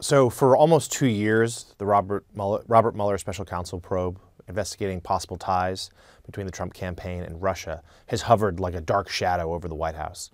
So for almost 2 years, the Robert Mueller special counsel probe investigating possible ties between the Trump campaign and Russia has hovered like a dark shadow over the White House.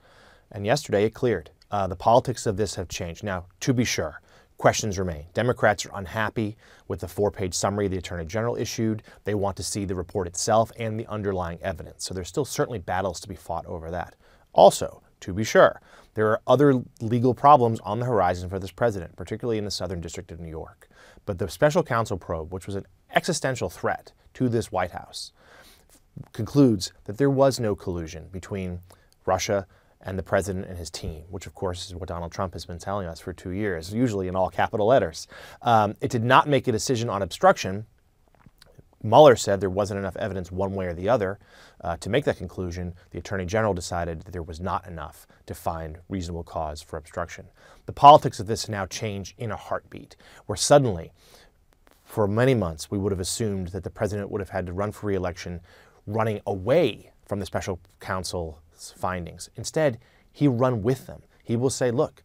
And yesterday it cleared. The politics of this have changed. Now, to be sure, questions remain. Democrats are unhappy with the 4-page summary the Attorney General issued. They want to see the report itself and the underlying evidence. So there's still certainly battles to be fought over that. Also, to be sure, there are other legal problems on the horizon for this president, particularly in the Southern District of New York. But the special counsel probe, which was an existential threat to this White House, concludes that there was no collusion between Russia and the president and his team, which of course is what Donald Trump has been telling us for 2 years, usually in all capital letters. It did not make a decision on obstruction. Mueller said there wasn't enough evidence one way or the other to make that conclusion. The Attorney General decided that there was not enough to find reasonable cause for obstruction. The politics of this now change in a heartbeat, where suddenly, for many months, we would have assumed that the president would have had to run for re-election running away from the special counsel's findings. Instead, he'll run with them. He will say, look,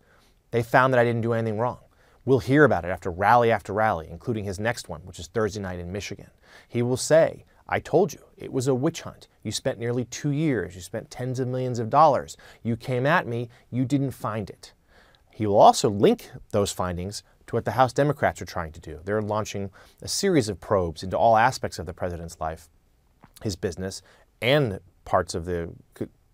they found that I didn't do anything wrong. We'll hear about it after rally, including his next one, which is Thursday night in Michigan. He will say, I told you, it was a witch hunt. You spent nearly 2 years. You spent tens of millions of dollars. You came at me. You didn't find it. He will also link those findings to what the House Democrats are trying to do. They're launching a series of probes into all aspects of the president's life, his business, and parts of the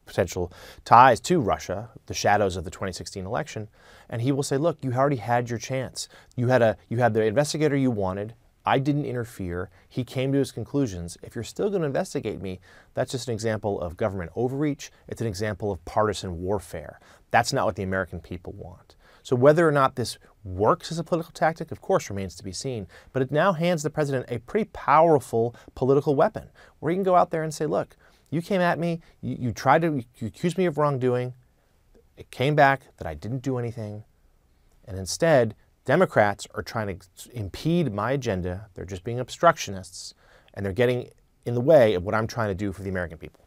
potential ties to Russia, the shadows of the 2016 election. And he will say, look, you already had your chance. You had the investigator you wanted. I didn't interfere. He came to his conclusions. If you're still going to investigate me, that's just an example of government overreach. It's an example of partisan warfare. That's not what the American people want. So whether or not this works as a political tactic, of course, remains to be seen. But it now hands the president a pretty powerful political weapon, where he can go out there and say, look, you came at me, you accused me of wrongdoing. It came back that I didn't do anything. And instead, Democrats are trying to impede my agenda. They're just being obstructionists, and they're getting in the way of what I'm trying to do for the American people.